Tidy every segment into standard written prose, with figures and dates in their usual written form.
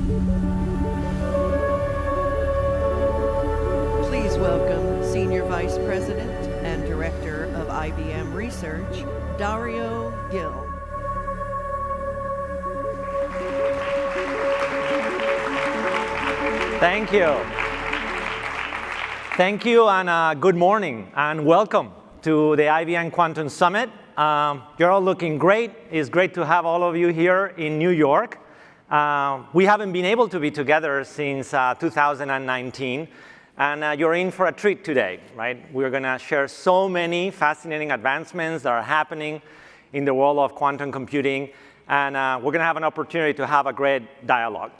Please welcome Senior Vice President and Director of IBM Research, Darío Gil. Thank you. Thank you, and good morning, and welcome to the IBM Quantum Summit. You're all looking great. It's great to have all of you here in New York. We haven't been able to be together since 2019, and you're in for a treat today, right? We're going to share so many fascinating advancements that are happening in the world of quantum computing, and we're going to have an opportunity to have a great dialogue.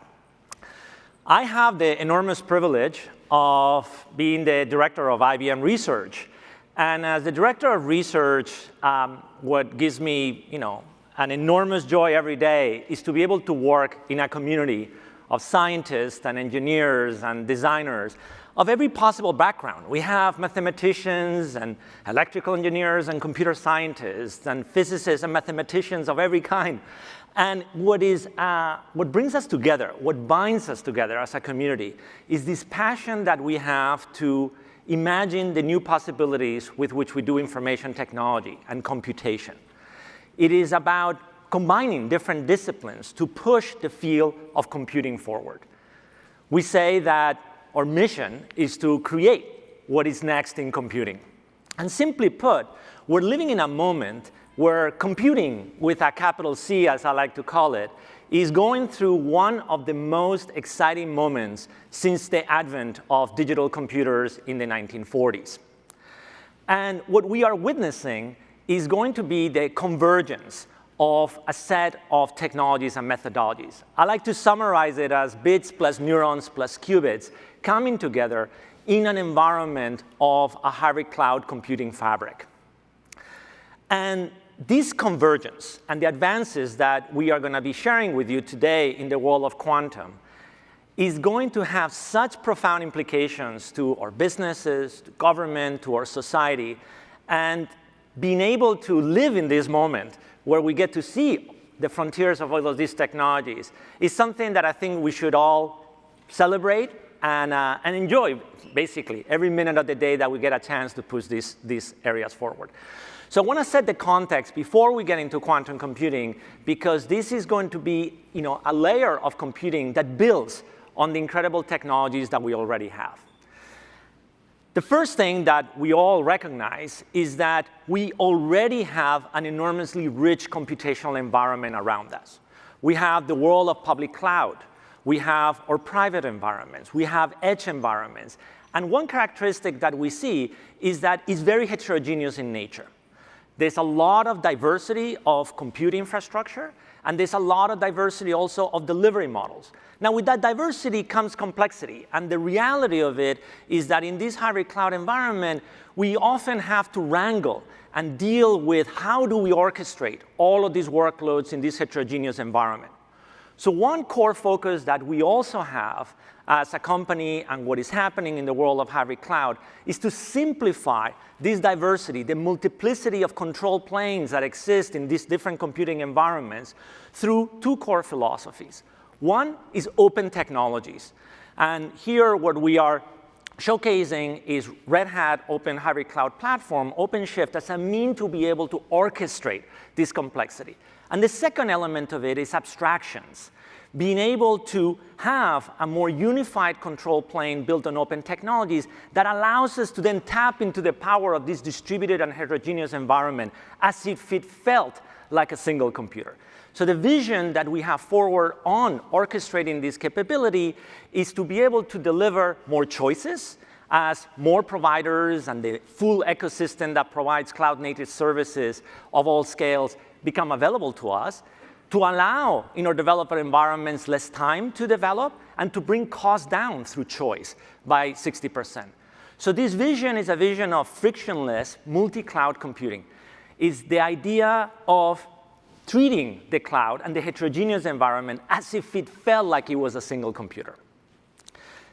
I have the enormous privilege of being the director of IBM Research. And as the director of research, what gives me, an enormous joy every day is to be able to work in a community of scientists and engineers and designers of every possible background. We have mathematicians and electrical engineers and computer scientists and physicists and mathematicians of every kind. And what brings us together, what binds us together as a community, is this passion that we have to imagine the new possibilities with which we do information technology and computation. It is about combining different disciplines to push the field of computing forward. We say that our mission is to create what is next in computing. And simply put, we're living in a moment where computing, with a capital C, as I like to call it, is going through one of the most exciting moments since the advent of digital computers in the 1940s. And what we are witnessing is going to be the convergence of a set of technologies and methodologies. I like to summarize it as bits plus neurons plus qubits coming together in an environment of a hybrid cloud computing fabric. And this convergence and the advances that we are going to be sharing with you today in the world of quantum is going to have such profound implications to our businesses, to government, to our society, and being able to live in this moment where we get to see the frontiers of all of these technologies is something that I think we should all celebrate and enjoy, basically, every minute of the day that we get a chance to push these areas forward. So I want to set the context before we get into quantum computing, because this is going to be a layer of computing that builds on the incredible technologies that we already have. The first thing that we all recognize is that we already have an enormously rich computational environment around us. We have the world of public cloud. We have our private environments. We have edge environments. And one characteristic that we see is that it's very heterogeneous in nature. There's a lot of diversity of compute infrastructure, and there's a lot of diversity also of delivery models. Now, with that diversity comes complexity, and the reality of it is that in this hybrid cloud environment, we often have to wrangle and deal with how do we orchestrate all of these workloads in this heterogeneous environment. So one core focus that we also have as a company and what is happening in the world of hybrid cloud is to simplify this diversity, the multiplicity of control planes that exist in these different computing environments through two core philosophies. One is open technologies. And here what we are showcasing is Red Hat Open Hybrid Cloud Platform, OpenShift, as a means to be able to orchestrate this complexity. And the second element of it is abstractions, being able to have a more unified control plane built on open technologies that allows us to then tap into the power of this distributed and heterogeneous environment as if it felt like a single computer. So the vision that we have forward on orchestrating this capability is to be able to deliver more choices as more providers and the full ecosystem that provides cloud-native services of all scales become available to us, to allow in our developer environments less time to develop and to bring costs down through choice by 60%. So this vision is a vision of frictionless multi-cloud computing. It's the idea of treating the cloud and the heterogeneous environment as if it felt like it was a single computer.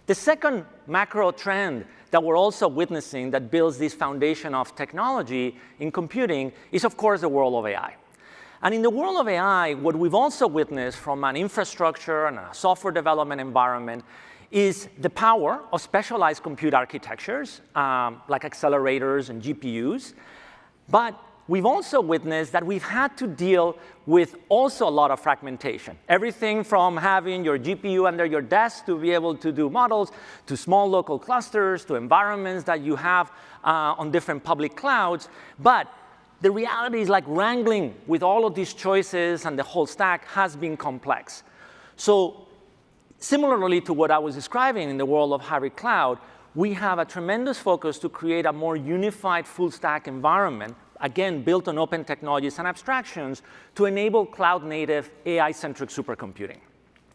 The second macro trend that we're also witnessing that builds this foundation of technology in computing is, of course, the world of AI. And in the world of AI, what we've also witnessed from an infrastructure and a software development environment is the power of specialized compute architectures, like accelerators and GPUs. But we've also witnessed that we've had to deal with also a lot of fragmentation. Everything from having your GPU under your desk to be able to do models, to small local clusters, to environments that you have on different public clouds. But the reality is like wrangling with all of these choices and the whole stack has been complex. So similarly to what I was describing in the world of hybrid cloud, we have a tremendous focus to create a more unified full stack environment, again, built on open technologies and abstractions to enable cloud-native AI-centric supercomputing.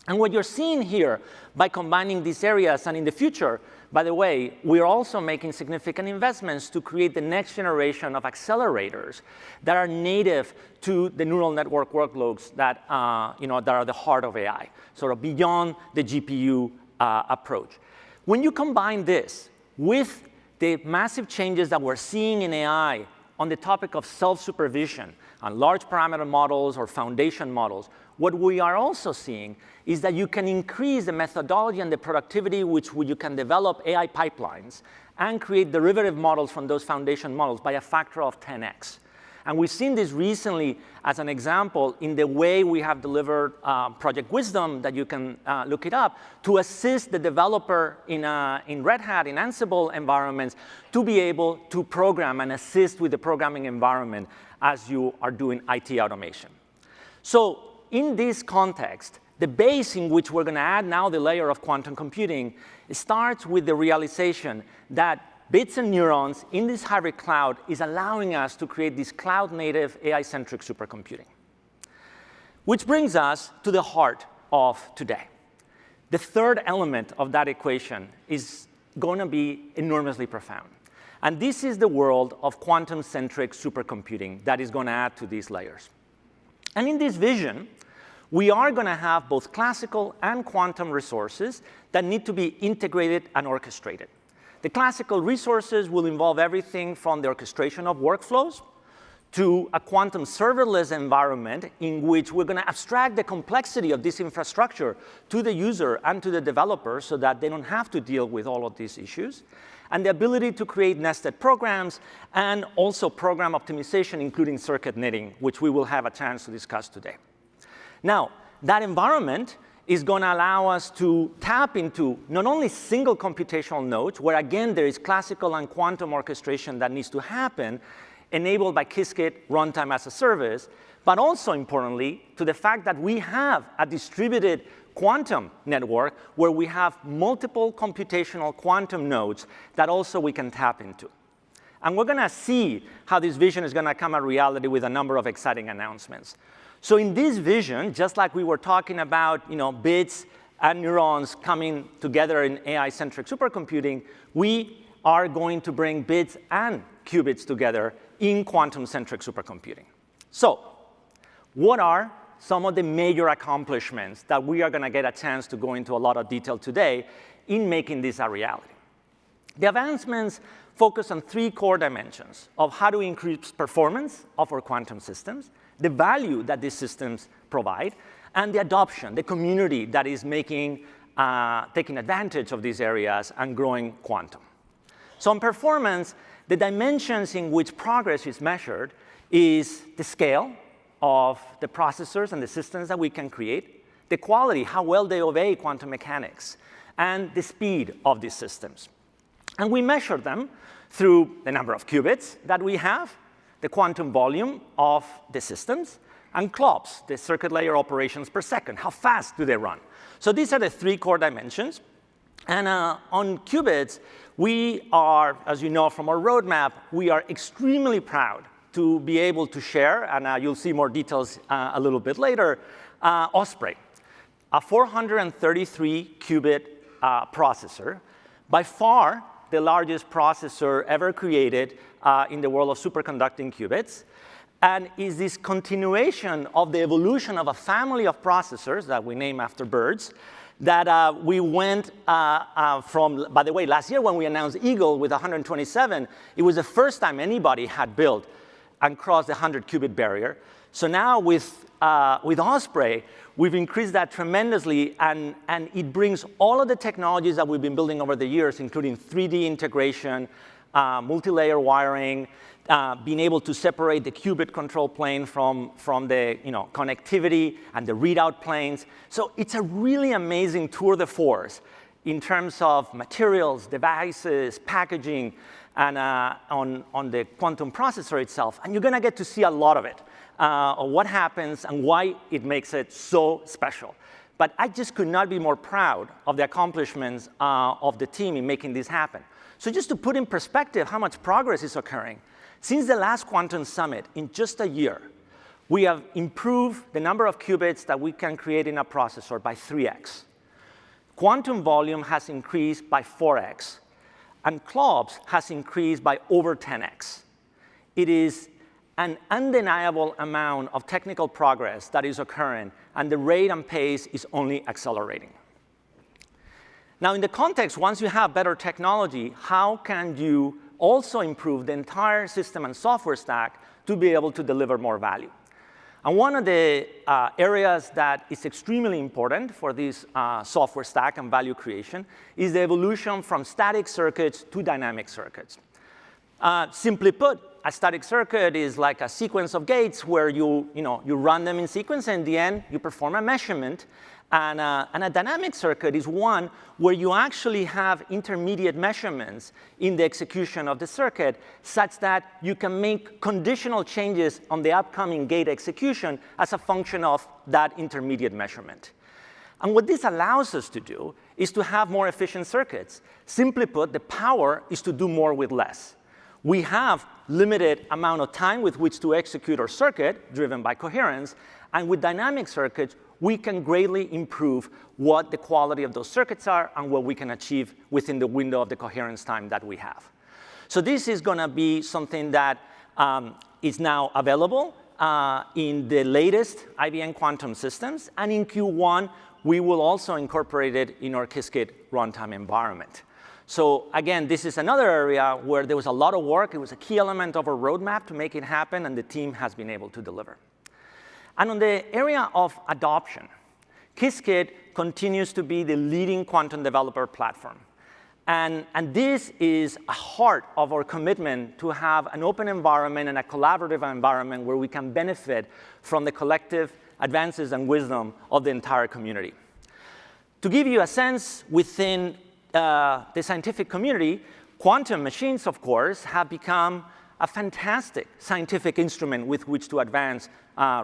And what you're seeing here by combining these areas, and in the future, by the way, we're also making significant investments to create the next generation of accelerators that are native to the neural network workloads that, that are the heart of AI, sort of beyond the GPU approach. When you combine this with the massive changes that we're seeing in AI on the topic of self-supervision on large parameter models or foundation models, what we are also seeing is that you can increase the methodology and the productivity which you can develop AI pipelines and create derivative models from those foundation models by a factor of 10x. And we've seen this recently as an example in the way we have delivered Project Wisdom, that you can look it up, to assist the developer in Red Hat, in Ansible environments, to be able to program and assist with the programming environment as you are doing IT automation. So in this context, the base in which we're going to add now the layer of quantum computing starts with the realization that bits and neurons in this hybrid cloud is allowing us to create this cloud-native AI-centric supercomputing. Which brings us to the heart of today. The third element of that equation is going to be enormously profound. And this is the world of quantum-centric supercomputing that is going to add to these layers. And in this vision, we are going to have both classical and quantum resources that need to be integrated and orchestrated. The classical resources will involve everything from the orchestration of workflows to a quantum serverless environment in which we're going to abstract the complexity of this infrastructure to the user and to the developer so that they don't have to deal with all of these issues, and the ability to create nested programs and also program optimization, including circuit knitting, which we will have a chance to discuss today. Now, that environment is going to allow us to tap into not only single computational nodes, where again there is classical and quantum orchestration that needs to happen, enabled by Qiskit runtime as a service, but also importantly to the fact that we have a distributed quantum network where we have multiple computational quantum nodes that also we can tap into. And we're going to see how this vision is going to come a reality with a number of exciting announcements. So in this vision, just like we were talking about bits and neurons coming together in AI-centric supercomputing, we are going to bring bits and qubits together in quantum-centric supercomputing. So what are some of the major accomplishments that we are going to get a chance to go into a lot of detail today in making this a reality? The advancements focus on three core dimensions of how to increase performance of our quantum systems, the value that these systems provide, and the adoption, the community that is taking advantage of these areas and growing quantum. So on performance, the dimensions in which progress is measured is the scale of the processors and the systems that we can create, the quality, how well they obey quantum mechanics, and the speed of these systems. And we measure them through the number of qubits that we have, the quantum volume of the systems, and CLOPS, the circuit layer operations per second. How fast do they run? So these are the three core dimensions. And on qubits, we are, as you know from our roadmap, we are extremely proud to be able to share, and you'll see more details a little bit later, Osprey, a 433 qubit processor, by far the largest processor ever created in the world of superconducting qubits, and is this continuation of the evolution of a family of processors that we name after birds, that we went from, by the way, last year when we announced Eagle with 127, it was the first time anybody had built and crossed the 100 qubit barrier, So now with Osprey, we've increased that tremendously, and it brings all of the technologies that we've been building over the years, including 3D integration, multi-layer wiring, being able to separate the qubit control plane from the connectivity and the readout planes. So it's a really amazing tour de force in terms of materials, devices, packaging, and on the quantum processor itself. And you're going to get to see a lot of it, of what happens and why it makes it so special. But I just could not be more proud of the accomplishments of the team in making this happen. So just to put in perspective how much progress is occurring, since the last Quantum Summit, in just a year, we have improved the number of qubits that we can create in a processor by 3x. Quantum volume has increased by 4x, and CLOPS has increased by over 10x. It is an undeniable amount of technical progress that is occurring, and the rate and pace is only accelerating. Now, in the context, once you have better technology, how can you also improve the entire system and software stack to be able to deliver more value? And one of the areas that is extremely important for this software stack and value creation is the evolution from static circuits to dynamic circuits. Simply put, a static circuit is like a sequence of gates where you run them in sequence, and in the end, you perform a measurement. And a dynamic circuit is one where you actually have intermediate measurements in the execution of the circuit, such that you can make conditional changes on the upcoming gate execution as a function of that intermediate measurement. And what this allows us to do is to have more efficient circuits. Simply put, the power is to do more with less. We have limited amount of time with which to execute our circuit, driven by coherence, and with dynamic circuits, we can greatly improve what the quality of those circuits are and what we can achieve within the window of the coherence time that we have. So this is going to be something that is now available in the latest IBM Quantum systems, and in Q1, we will also incorporate it in our qiskit runtime environment. So again, this is another area where there was a lot of work. It was a key element of our roadmap to make it happen, and the team has been able to deliver. And on the area of adoption, qiskit continues to be the leading quantum developer platform. And this is a heart of our commitment to have an open environment and a collaborative environment where we can benefit from the collective advances and wisdom of the entire community. To give you a sense, within the scientific community, quantum machines, of course, have become a fantastic scientific instrument with which to advance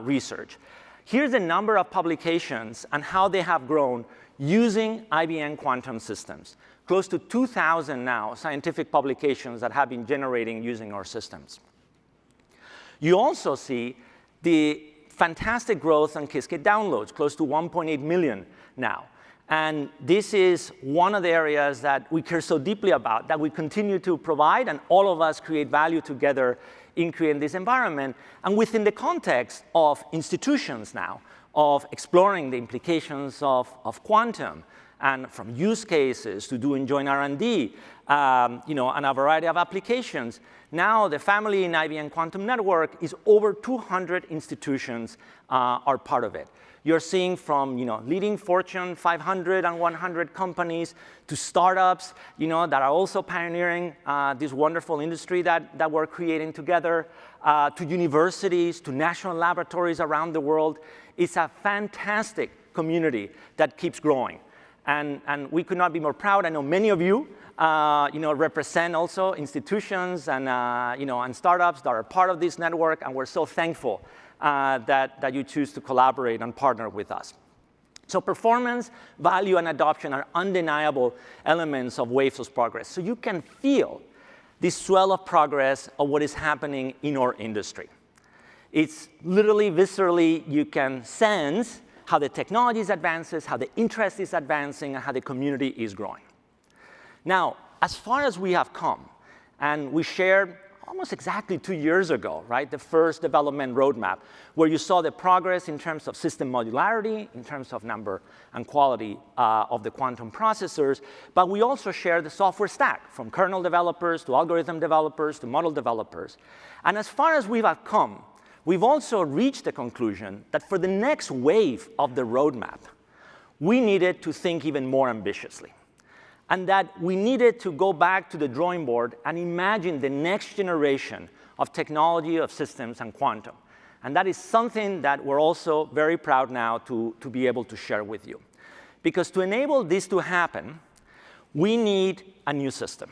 research. Here's the number of publications and how they have grown using IBM Quantum systems. Close to 2,000 now scientific publications that have been generating using our systems. You also see the fantastic growth on qiskit downloads, close to 1.8 million now. And this is one of the areas that we care so deeply about, that we continue to provide, and all of us create value together in creating this environment. And within the context of institutions now, of exploring the implications of quantum, and from use cases to doing joint R&D, and a variety of applications. Now the family in IBM Quantum Network is over 200 institutions are part of it. You're seeing from leading Fortune 500 and 100 companies to startups that are also pioneering this wonderful industry that we're creating together, to universities, to national laboratories around the world. It's a fantastic community that keeps growing. And we could not be more proud. I know many of you represent also institutions and startups that are part of this network, and we're so thankful that you choose to collaborate and partner with us. So performance, value, and adoption are undeniable elements of waves of progress. So you can feel this swell of progress of what is happening in our industry. It's literally, viscerally, you can sense how the technology is advances, how the interest is advancing, and how the community is growing. Now, as far as we have come, and we shared almost exactly 2 years ago, right, the first development roadmap, where you saw the progress in terms of system modularity, in terms of number and quality of the quantum processors, but we also shared the software stack, from kernel developers to algorithm developers to model developers. And as far as we have come, we've also reached the conclusion that for the next wave of the roadmap, we needed to think even more ambitiously, and that we needed to go back to the drawing board and imagine the next generation of technology, of systems, and quantum. And that is something that we're also very proud now to be able to share with you. Because to enable this to happen, we need a new system.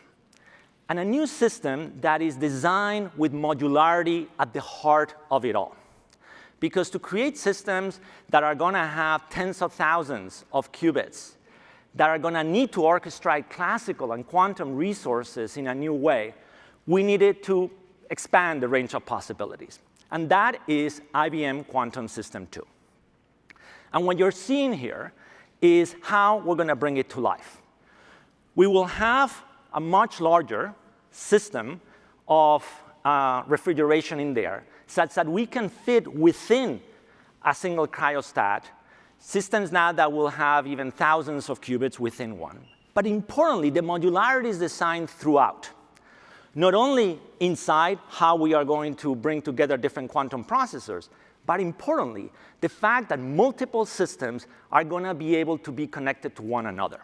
And a new system that is designed with modularity at the heart of it all. Because to create systems that are going to have tens of thousands of qubits, that are going to need to orchestrate classical and quantum resources in a new way, we needed to expand the range of possibilities. And that is IBM Quantum System 2. And what you're seeing here is how we're going to bring it to life. We will have a much larger system of refrigeration in there, such that we can fit within a single cryostat systems now that will have even thousands of qubits within one. But importantly, the modularity is designed throughout. Not only inside how we are going to bring together different quantum processors, but importantly, the fact that multiple systems are going to be able to be connected to one another.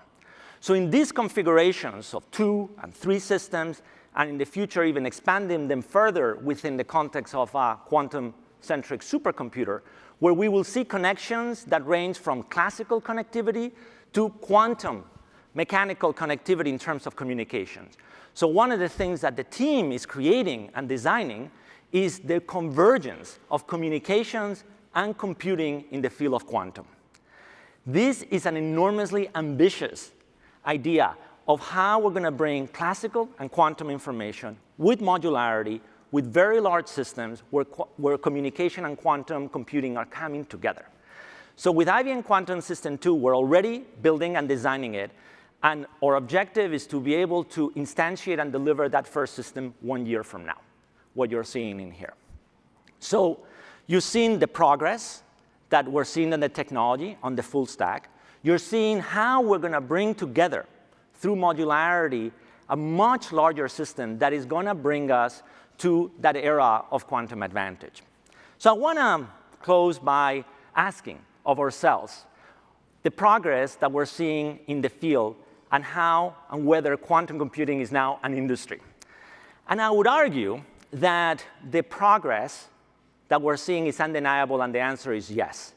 So in these configurations of 2 and 3 systems, and in the future even expanding them further within the context of a quantum-centric supercomputer, where we will see connections that range from classical connectivity to quantum mechanical connectivity in terms of communications. So one of the things that the team is creating and designing is the convergence of communications and computing in the field of quantum. This is an enormously ambitious idea of how we're going to bring classical and quantum information with modularity, with very large systems where communication and quantum computing are coming together. So with IBM Quantum System 2, we're already building and designing it. And our objective is to be able to instantiate and deliver that first system 1 year from now, what you're seeing in here. So you've seen the progress that we're seeing in the technology on the full stack. You're seeing how we're going to bring together, through modularity, a much larger system that is going to bring us to that era of quantum advantage. So I want to close by asking of ourselves the progress that we're seeing in the field and how and whether quantum computing is now an industry. And I would argue that the progress that we're seeing is undeniable, and the answer is yes.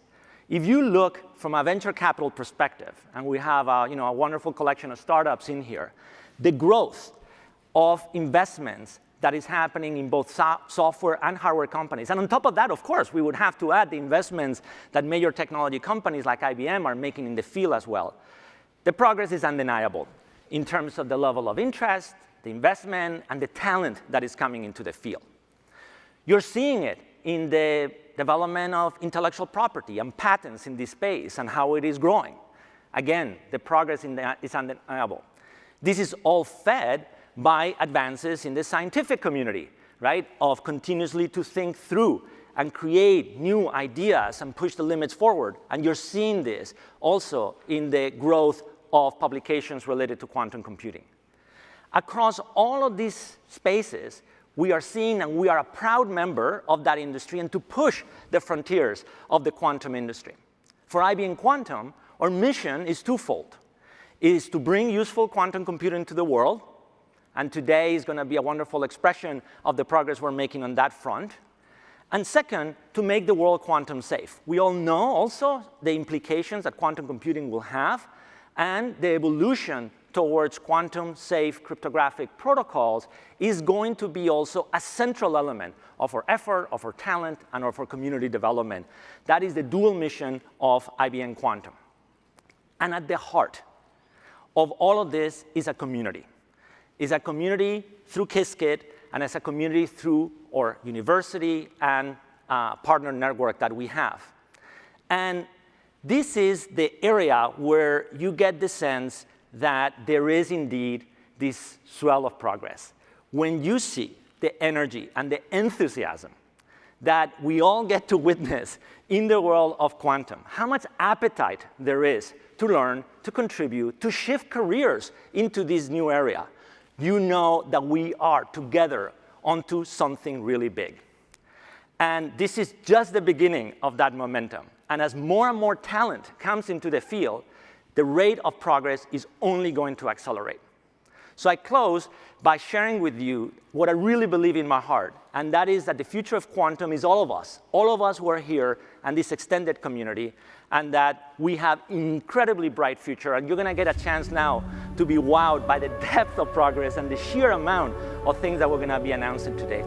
If you look from a venture capital perspective, and we have a wonderful collection of startups in here, the growth of investments that is happening in both software and hardware companies. And on top of that, of course, we would have to add the investments that major technology companies like IBM are making in the field as well. The progress is undeniable in terms of the level of interest, the investment, and the talent that is coming into the field. You're seeing it in the development of intellectual property and patents in this space and how it is growing. Again, the progress is undeniable. This is all fed by advances in the scientific community, right, of continuously to think through and create new ideas and push the limits forward. And you're seeing this also in the growth of publications related to quantum computing. Across all of these spaces, we are seeing and we are a proud member of that industry and to push the frontiers of the quantum industry. For IBM Quantum, our mission is twofold. It is to bring useful quantum computing to the world, and today is going to be a wonderful expression of the progress we're making on that front. And second, to make the world quantum safe. We all know also the implications that quantum computing will have and the evolution towards quantum-safe cryptographic protocols is going to be also a central element of our effort, of our talent, and of our community development. That is the dual mission of IBM Quantum. And at the heart of all of this is a community. It's a community through Qiskit, and it's a community through our university and partner network that we have. And this is the area where you get the sense that there is indeed this swell of progress. When you see the energy and the enthusiasm that we all get to witness in the world of quantum, how much appetite there is to learn, to contribute, to shift careers into this new area, you know that we are together onto something really big. And this is just the beginning of that momentum. And as more and more talent comes into the field, the rate of progress is only going to accelerate. So I close by sharing with you what I really believe in my heart, and that is that the future of quantum is all of us who are here and this extended community, and that we have an incredibly bright future, and you're going to get a chance now to be wowed by the depth of progress and the sheer amount of things that we're going to be announcing today.